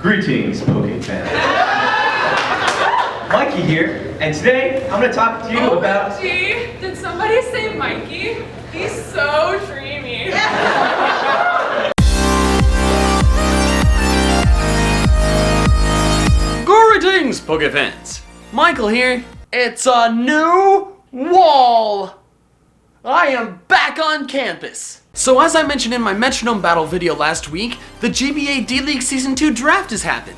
Greetings, Poke fans. Mikey here, and today I'm going to talk to you about... Gee, did somebody say Mikey? He's so dreamy. Greetings, Poke fans. Michael here. It's a new wall. I am back on campus. So as I mentioned in my Metronome Battle video last week, the GBA D-League Season 2 draft has happened.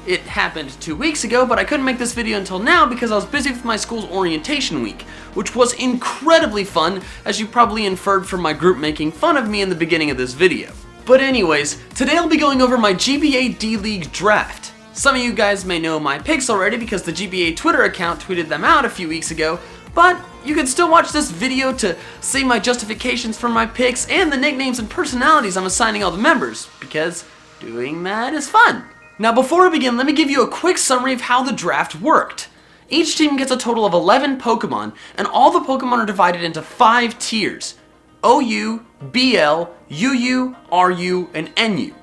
It happened 2 weeks ago, but I couldn't make this video until now because I was busy with my school's orientation week, which was incredibly fun, as you probably inferred from my group making fun of me in the beginning of this video. But anyways, today I'll be going over my GBA D-League draft. Some of you guys may know my picks already because the GBA Twitter account tweeted them out a few weeks ago, but you can still watch this video to see my justifications for my picks and the nicknames and personalities I'm assigning all the members, because doing that is fun. Now before I begin, let me give you a quick summary of how the draft worked. Each team gets a total of 11 Pokemon, and all the Pokemon are divided into 5 tiers: OU, BL, UU, RU, and NU.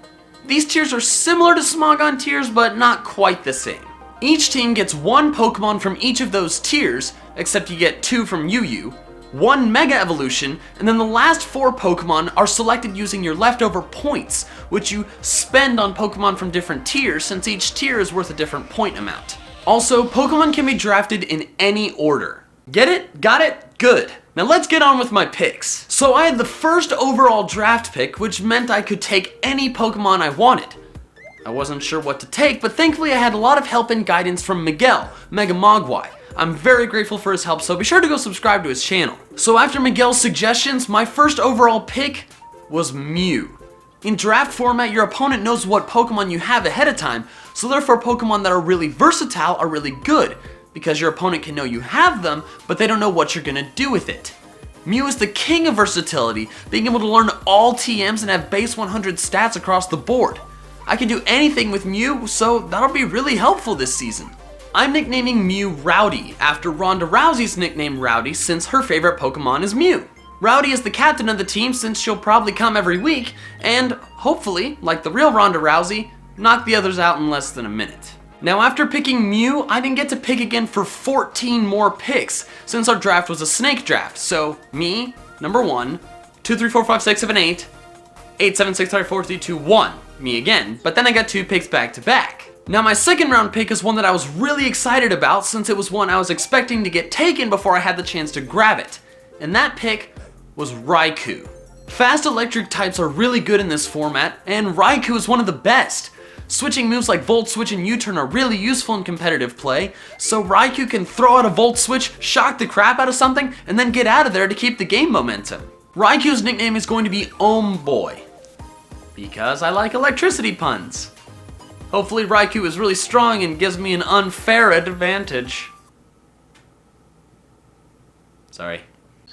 These tiers are similar to Smogon tiers, but not quite the same. Each team gets 1 Pokemon from each of those tiers, except you get 2 from UU, 1 Mega Evolution, and then the last 4 Pokemon are selected using your leftover points, which you spend on Pokemon from different tiers since each tier is worth a different point amount. Also, Pokemon can be drafted in any order. Get it? Got it? Good. Now let's get on with my picks. So I had the first overall draft pick, which meant I could take any Pokemon I wanted. I wasn't sure what to take, but thankfully I had a lot of help and guidance from Miguel, Mega Mogwai. I'm very grateful for his help, so be sure to go subscribe to his channel. So after Miguel's suggestions, my first overall pick was Mew. In draft format, your opponent knows what Pokemon you have ahead of time, so therefore Pokemon that are really versatile are really good, because your opponent can know you have them, but they don't know what you're gonna do with it. Mew is the king of versatility, being able to learn all TMs and have base 100 stats across the board. I can do anything with Mew, so that'll be really helpful this season. I'm nicknaming Mew Rowdy, after Ronda Rousey's nickname Rowdy since her favorite Pokemon is Mew. Rowdy is the captain of the team since she'll probably come every week, and hopefully, like the real Ronda Rousey, knock the others out in less than a minute. Now after picking Mew, I didn't get to pick again for 14 more picks, since our draft was a snake draft, so me, number 1, 2, 3, 4, 5, 6, 7, 8, 8, 7, 6, 5, 4, 3, 2, 1, me again, but then I got 2 picks back to back. Now my second round pick is one that I was really excited about since it was one I was expecting to get taken before I had the chance to grab it, and that pick was Raikou. Fast electric types are really good in this format, and Raikou is one of the best. Switching moves like Volt Switch and U-Turn are really useful in competitive play, so Raikou can throw out a Volt Switch, shock the crap out of something, and then get out of there to keep the game momentum. Raikou's nickname is going to be Boy, because I like electricity puns. Hopefully Raikou is really strong and gives me an unfair advantage. Sorry.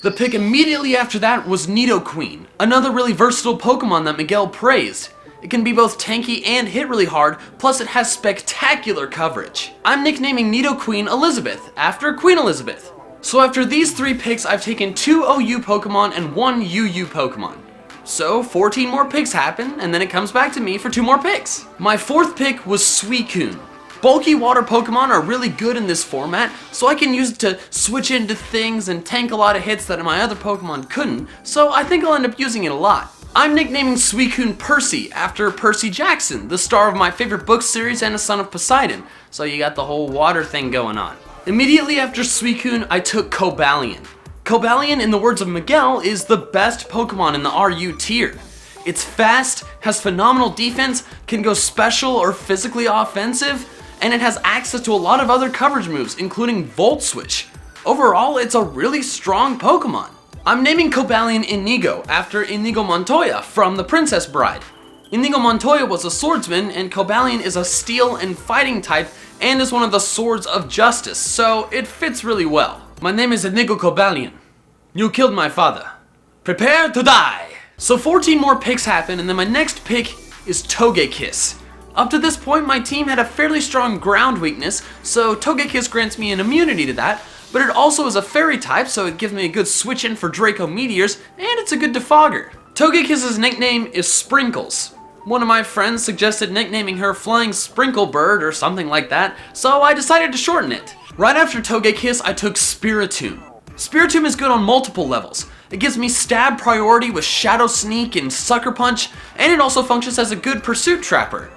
The pick immediately after that was Neato Queen, another really versatile Pokemon that Miguel praised. It can be both tanky and hit really hard, plus it has spectacular coverage. I'm nicknaming Neato Queen Elizabeth, after Queen Elizabeth. So after these 3 picks, I've taken 2 OU Pokemon and 1 UU Pokemon. So 14 more picks happen, and then it comes back to me for 2 more picks. My 4th pick was Suicune. Bulky water Pokemon are really good in this format, so I can use it to switch into things and tank a lot of hits that my other Pokemon couldn't, so I think I'll end up using it a lot. I'm nicknaming Suicune Percy, after Percy Jackson, the star of my favorite book series and a son of Poseidon, so you got the whole water thing going on. Immediately after Suicune, I took Balian. Balian, in the words of Miguel, is the best Pokemon in the RU tier. It's fast, has phenomenal defense, can go special or physically offensive, and it has access to a lot of other coverage moves, including Volt Switch. Overall, it's a really strong Pokemon. I'm naming Balian Inigo, after Inigo Montoya from The Princess Bride. Inigo Montoya was a swordsman, and Balian is a steel and fighting type, and is one of the Swords of Justice, so it fits really well. My name is Inigo Balian. You killed my father. Prepare to die! So 14 more picks happen, and then my next pick is Togekiss. Up to this point, my team had a fairly strong ground weakness, so Togekiss grants me an immunity to that, but it also is a fairy type, so it gives me a good switch in for Draco Meteors, and it's a good defogger. Togekiss's nickname is Sprinkles. One of my friends suggested nicknaming her Flying Sprinkle Bird or something like that, so I decided to shorten it. Right after Togekiss, I took Spiritomb. Spiritomb is good on multiple levels. It gives me stab priority with Shadow Sneak and Sucker Punch, and it also functions as a good pursuit trapper.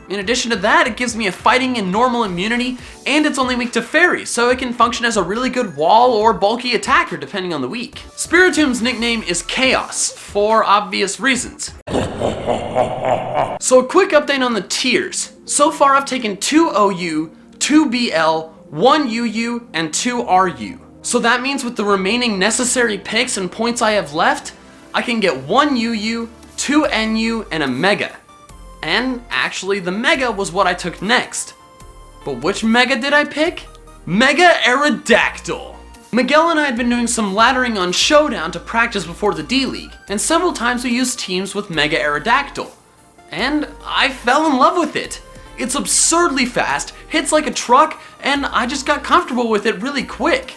In addition to that, it gives me a fighting and normal immunity, and it's only weak to fairies, so it can function as a really good wall or bulky attacker depending on the week. Spiritomb's nickname is Chaos, for obvious reasons. So a quick update on the tiers. So far I've taken 2 OU, 2 BL, 1 UU, and 2 RU. So that means with the remaining necessary picks and points I have left, I can get 1 UU, 2 NU, and a Mega. And actually the Mega was what I took next. But which Mega did I pick? Mega Aerodactyl! Miguel and I had been doing some laddering on Showdown to practice before the D-League, and several times we used teams with Mega Aerodactyl. And I fell in love with it. It's absurdly fast, hits like a truck, and I just got comfortable with it really quick.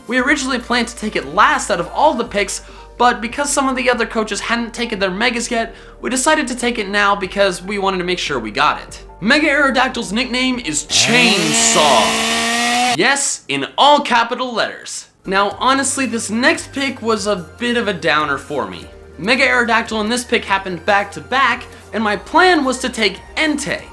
We originally planned to take it last out of all the picks, but because some of the other coaches hadn't taken their Megas yet, we decided to take it now because we wanted to make sure we got it. Mega Aerodactyl's nickname is Chainsaw. Yes, in all capital letters. Now honestly, this next pick was a bit of a downer for me. Mega Aerodactyl and this pick happened back to back, and my plan was to take Entei.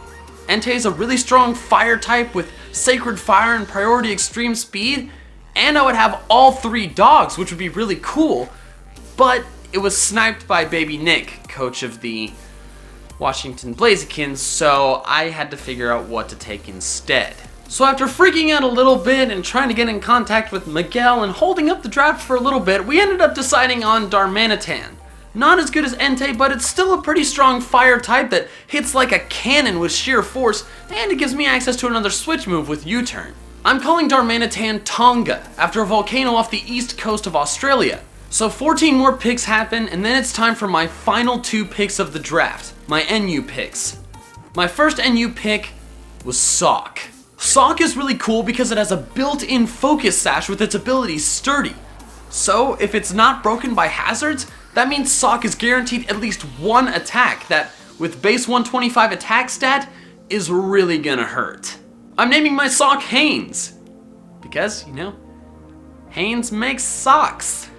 Entei is a really strong fire type with Sacred Fire and Priority Extreme Speed, and I would have all 3 dogs, which would be really cool. But it was sniped by Baby Nick, coach of the Washington Blazekins, so I had to figure out what to take instead. So after freaking out a little bit and trying to get in contact with Miguel and holding up the draft for a little bit, we ended up deciding on Darmanitan. Not as good as Entei, but it's still a pretty strong fire type that hits like a cannon with sheer force, and it gives me access to another switch move with U-turn. I'm calling Darmanitan Tonga, after a volcano off the east coast of Australia. So 14 more picks happen, and then it's time for my final 2 picks of the draft, my NU picks. My first NU pick was Sock. Sock is really cool because it has a built-in focus sash with its ability Sturdy. So if it's not broken by hazards, that means Sock is guaranteed at least 1 attack that, with base 125 attack stat, is really gonna hurt. I'm naming my Sock Haynes, because, you know, Haynes makes socks.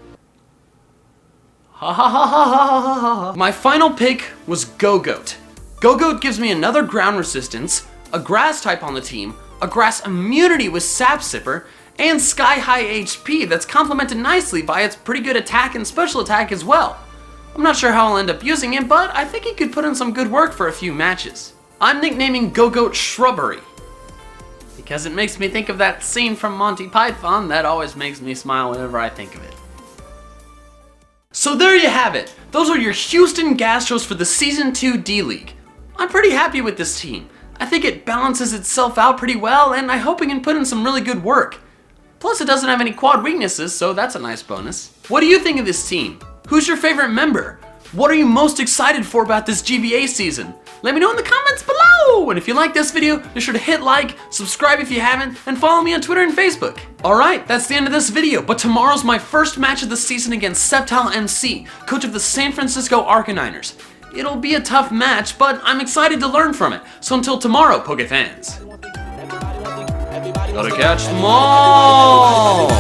Ha ha ha ha ha ha ha. My final pick was Go-Goat. Go-Goat gives me another ground resistance, a grass type on the team, a grass immunity with Sap Sipper, and sky high HP that's complemented nicely by its pretty good attack and special attack as well. I'm not sure how I'll end up using it, but I think he could put in some good work for a few matches. I'm nicknaming Go-Goat Shrubbery, because it makes me think of that scene from Monty Python that always makes me smile whenever I think of it. So there you have it. Those are your Houston Gastros for the Season 2 D-League. I'm pretty happy with this team. I think it balances itself out pretty well, and I hope it can put in some really good work. Plus it doesn't have any quad weaknesses, so that's a nice bonus. What do you think of this team? Who's your favorite member? What are you most excited for about this GBA season? Let me know in the comments below! And if you like this video, be sure to hit like, subscribe if you haven't, and follow me on Twitter and Facebook. Alright, that's the end of this video, but tomorrow's my first match of the season against Sceptile MC, coach of the San Francisco Arcaniners. It'll be a tough match, but I'm excited to learn from it. So until tomorrow, Poké fans. Gotta catch them all!